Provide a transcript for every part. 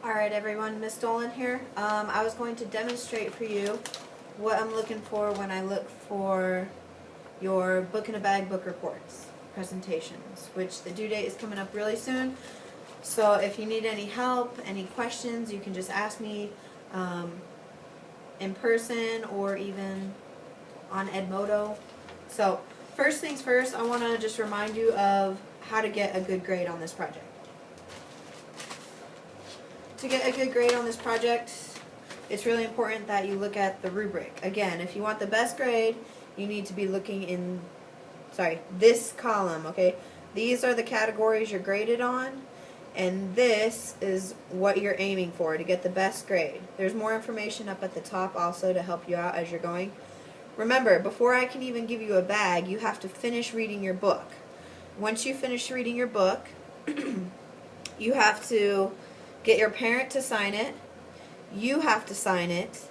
Alright everyone, Miss Dolan here. I was going to demonstrate for you what I'm looking for when I look for your Book in a Bag book reports presentations, which the due date is coming up really soon. So if you need any help, any questions, you can just ask me in person or even on Edmodo. So first things first, I want to just remind you of how to get a good grade on this project. To get a good grade on this project, it's really important that you look at the rubric. Again, if you want the best grade, you need to be looking in, this column, okay? These are the categories you're graded on, and this is what you're aiming for to get the best grade. There's more information up at the top also to help you out as you're going. Remember, before I can even give you a bag, you have to finish reading your book. Once you finish reading your book, you have to get your parent to sign it, you have to sign it,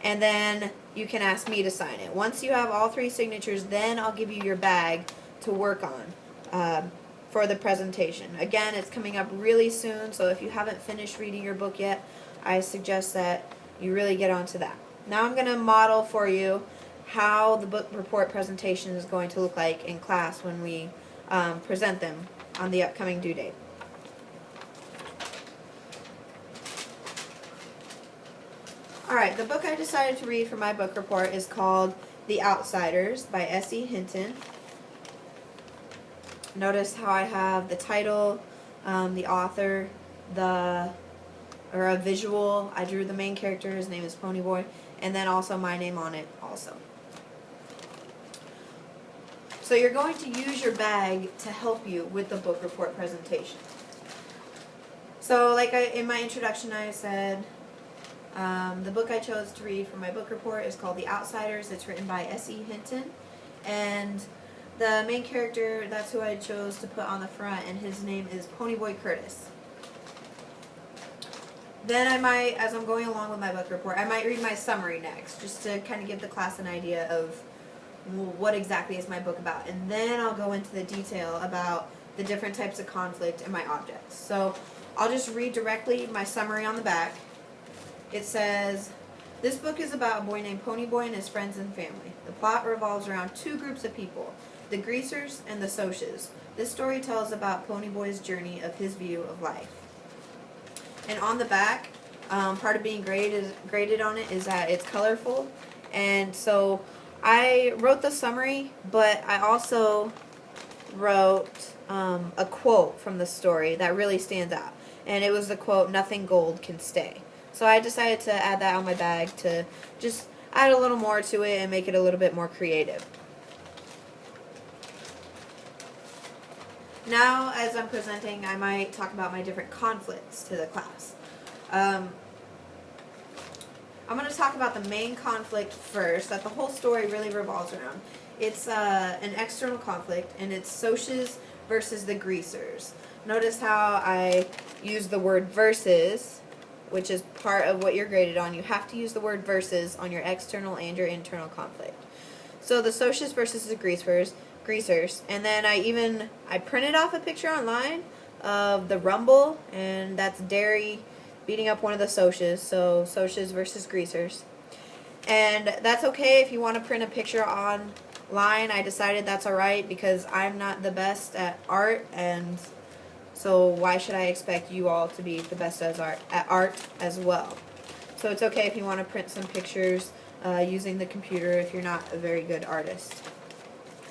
and then you can ask me to sign it. Once you have all three signatures, then I'll give you your bag to work on for the presentation. Again, it's coming up really soon, so if you haven't finished reading your book yet, I suggest that you really get onto that. Now I'm going to model for you how the book report presentation is going to look like in class when we present them on the upcoming due date. Alright, the book I decided to read for my book report is called The Outsiders by S.E. Hinton. Notice how I have the title, the author, a visual. I drew the main character, his name is Ponyboy, and then also my name on it also. So you're going to use your bag to help you with the book report presentation. So like in my introduction I said, the book I chose to read for my book report is called The Outsiders. It's written by S.E. Hinton, and the main character, that's who I chose to put on the front, and his name is Ponyboy Curtis. Then I might, as I'm going along with my book report, I might read my summary next, just to kind of give the class an idea of what exactly is my book about, and then I'll go into the detail about the different types of conflict in my objects. So I'll just read directly my summary on the back. It says, this book is about a boy named Ponyboy and his friends and family. The plot revolves around two groups of people, the Greasers and the Socs. This story tells about Ponyboy's journey of his view of life. And on the back, part of being graded on it is that it's colorful. And so I wrote the summary, but I also wrote a quote from the story that really stands out. And it was the quote, "Nothing gold can stay." So I decided to add that on my bag to just add a little more to it and make it a little bit more creative. Now, as I'm presenting, I might talk about my different conflicts to the class. I'm going to talk about the main conflict first, that the whole story really revolves around. It's an external conflict, and it's Socs versus the Greasers. Notice how I use the word versus, which is part of what you're graded on. You have to use the word versus on your external and your internal conflict. So the Socs versus the Greasers, and then I printed off a picture online of the Rumble, and that's Derry beating up one of the Socs, so Socs versus Greasers. And that's okay if you want to print a picture online. I decided that's alright because I'm not the best at art, and so why should I expect you all to be the best at art as well? So it's okay if you want to print some pictures using the computer if you're not a very good artist.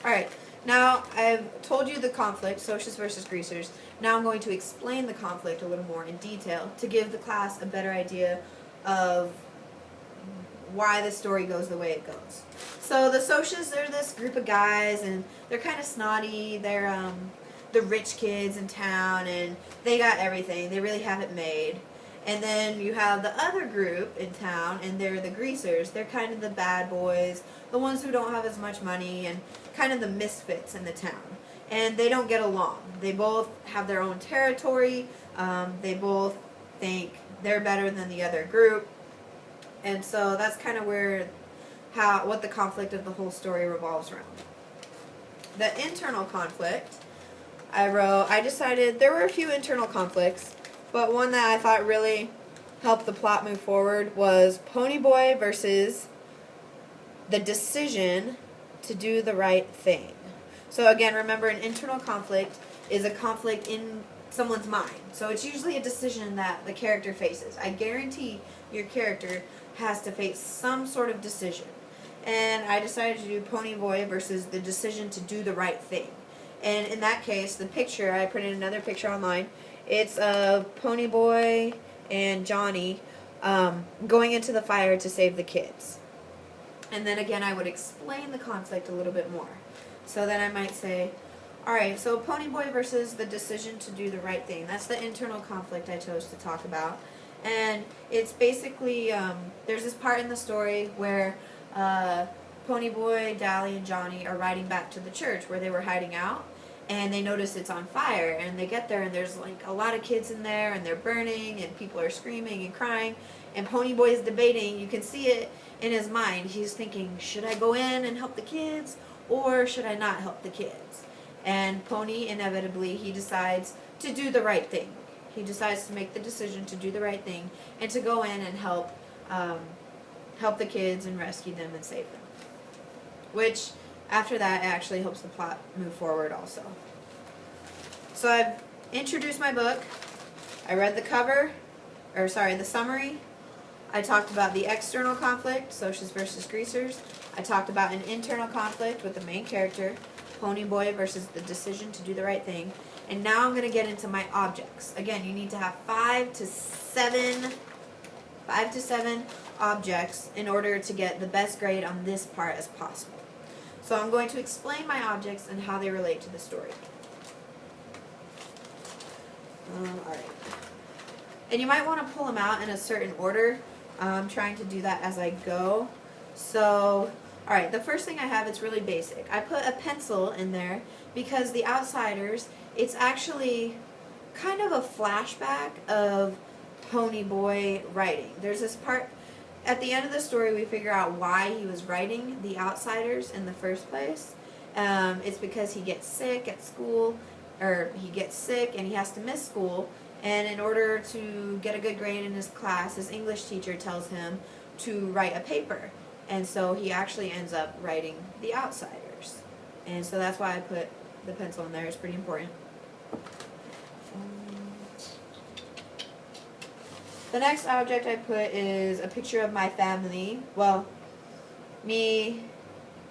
Alright, now I've told you the conflict, Socs versus Greasers. Now I'm going to explain the conflict a little more in detail to give the class a better idea of why the story goes the way it goes. So the Socs, they're this group of guys, and they're kind of snotty. They're the rich kids in town, and they got everything. They really have it made. And then you have the other group in town, and they're the Greasers. They're kind of the bad boys, the ones who don't have as much money, and kind of the misfits in the town. And they don't get along. They both have their own territory. They both think they're better than the other group. And so that's kind of what the conflict of the whole story revolves around. The internal conflict, I decided there were a few internal conflicts, But one that I thought really helped the plot move forward was Ponyboy versus the decision to do the right thing. So again, remember, an internal conflict is a conflict in someone's mind. So it's usually a decision that the character faces. I guarantee your character has to face some sort of decision. And I decided to do Ponyboy versus the decision to do the right thing. And in that case, the picture, I printed another picture online. It's of Ponyboy and Johnny going into the fire to save the kids. And then again, I would explain the conflict a little bit more. So then I might say, alright, so Ponyboy versus the decision to do the right thing. That's the internal conflict I chose to talk about. And it's basically, there's this part in the story where Ponyboy, Dally, and Johnny are riding back to the church where they were hiding out. And they notice it's on fire, and they get there, and there's like a lot of kids in there, and they're burning, and people are screaming and crying, and Ponyboy is debating. You can see it in his mind. He's thinking, should I go in and help the kids, or should I not help the kids? And Pony, inevitably, he decides to do the right thing. He decides to make the decision to do the right thing, and to go in and help the kids and rescue them and save them. Which, after that, it actually helps the plot move forward also. So I've introduced my book. I read the the summary. I talked about the external conflict, Socias versus Greasers. I talked about an internal conflict with the main character, Ponyboy versus the decision to do the right thing. And now I'm going to get into my objects. Again, you need to have 5 to 7 objects in order to get the best grade on this part as possible. So I'm going to explain my objects and how they relate to the story. Alright. And you might want to pull them out in a certain order. I'm trying to do that as I go. So, alright, the first thing I have, it's really basic. I put a pencil in there because The Outsiders, it's actually kind of a flashback of Ponyboy writing. There's this part. At the end of the story, we figure out why he was writing The Outsiders in the first place. It's because he gets sick at school, or he gets sick and he has to miss school. And in order to get a good grade in his class, his English teacher tells him to write a paper. And so he actually ends up writing The Outsiders. And so that's why I put the pencil in there. It's pretty important. The next object I put is a picture of my family. Well, me,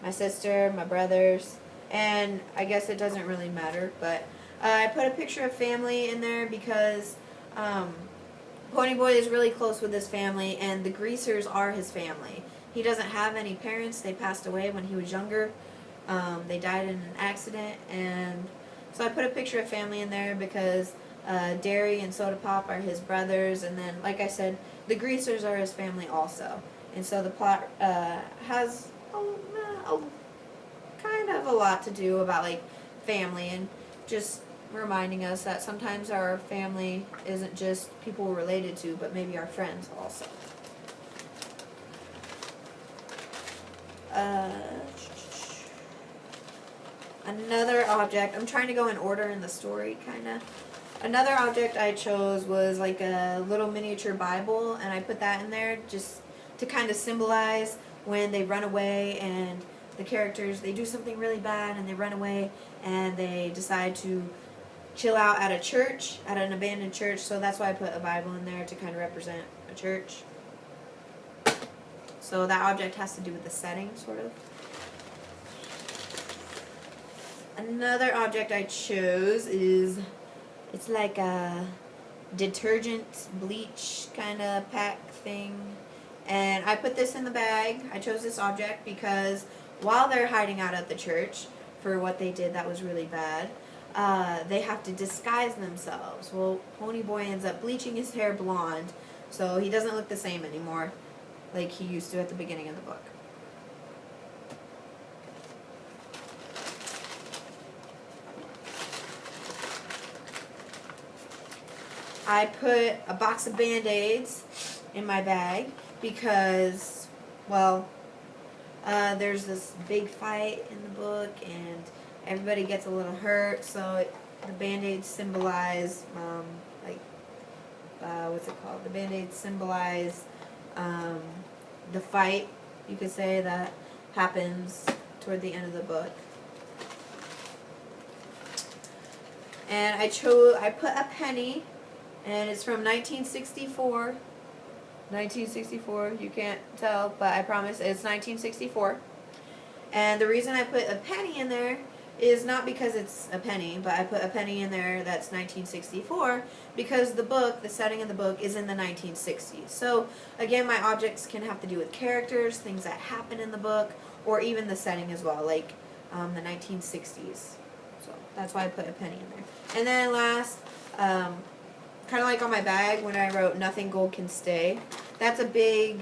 my sister, my brothers, and I guess it doesn't really matter, but I put a picture of family in there because Ponyboy is really close with his family, and the Greasers are his family. He doesn't have any parents. They passed away when he was younger. They died in an accident, and so I put a picture of family in there because Derry and Soda Pop are his brothers, and then, like I said, the Greasers are his family also. And so the plot has kind of a lot to do about, like, family, and just reminding us that sometimes our family isn't just people we're related to, but maybe our friends also. Another object, I'm trying to go in order in the story, kind of. Another object I chose was like a little miniature Bible, and I put that in there just to kind of symbolize when they run away and the characters, they do something really bad and they run away and they decide to chill out at a church, at an abandoned church. So that's why I put a Bible in there, to kind of represent a church. So that object has to do with the setting, sort of. Another object I chose is, it's like a detergent bleach kind of pack thing. And I put this in the bag. I chose this object because while they're hiding out at the church for what they did that was really bad, they have to disguise themselves. Well, Ponyboy ends up bleaching his hair blonde, so he doesn't look the same anymore like he used to at the beginning of the book. I put a box of Band-Aids in my bag because, well, there's this big fight in the book and everybody gets a little hurt, so the Band-Aids symbolize like what's it called? The Band-Aids symbolize the fight, you could say, that happens toward the end of the book. And I put a penny, and it's from 1964. 1964, you can't tell, but I promise it's 1964. And the reason I put a penny in there is not because it's a penny, but I put a penny in there that's 1964 because the book, the setting of the book, is in the 1960s. So again, my objects can have to do with characters, things that happen in the book, or even the setting as well, like the 1960s. So that's why I put a penny in there. And then last, kind of like on my bag when I wrote "Nothing Gold Can Stay," that's a big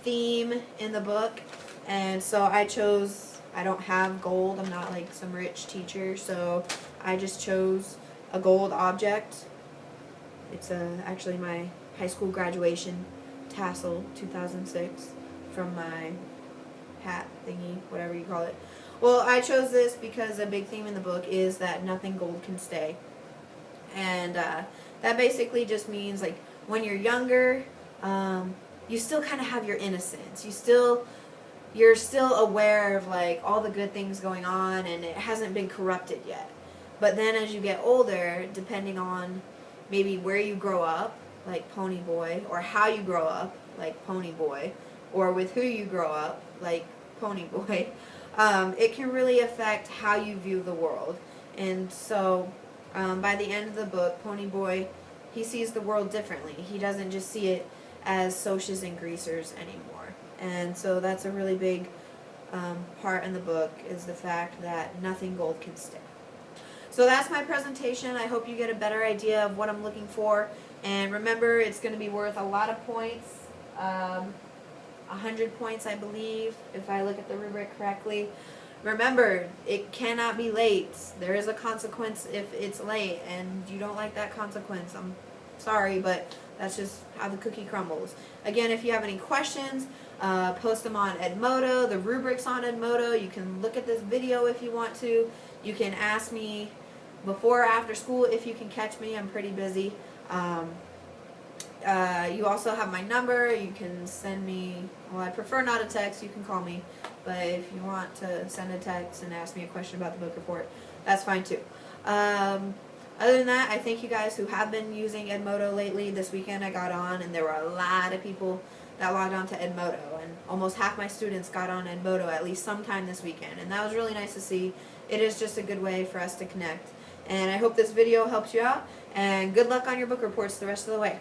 theme in the book, and so I chose. I don't have gold. I'm not like some rich teacher, so I just chose a gold object. It's actually my high school graduation tassel, 2006, from my hat thingy, whatever you call it. Well, I chose this because a big theme in the book is that nothing gold can stay. And that basically just means, like, when you're younger, you still kind of have your innocence. You're still aware of, like, all the good things going on, and it hasn't been corrupted yet. But then as you get older, depending on maybe where you grow up, like Pony Boy, or how you grow up, like Pony Boy, or with who you grow up, like Pony Boy, it can really affect how you view the world. And so by the end of the book, Pony Boy, he sees the world differently. He doesn't just see it as socias and greasers anymore. And so that's a really big part in the book, is the fact that nothing gold can stay. So that's my presentation. I hope you get a better idea of what I'm looking for. And remember, it's going to be worth a lot of points. 100 points, I believe, if I look at the rubric correctly. Remember, it cannot be late. There is a consequence if it's late, and you don't like that consequence. I'm sorry, but that's just how the cookie crumbles. Again, if you have any questions, post them on Edmodo. The rubric's on Edmodo. You can look at this video if you want to. You can ask me before or after school if you can catch me. I'm pretty busy. You also have my number. You can send me, well, I prefer not a text. You can call me. But if you want to send a text and ask me a question about the book report, that's fine too. Other than that, I thank you guys who have been using Edmodo lately. This weekend I got on, and there were a lot of people that logged on to Edmodo, and almost half my students got on Edmodo at least sometime this weekend, and that was really nice to see. It is just a good way for us to connect, and I hope this video helps you out, and good luck on your book reports the rest of the way.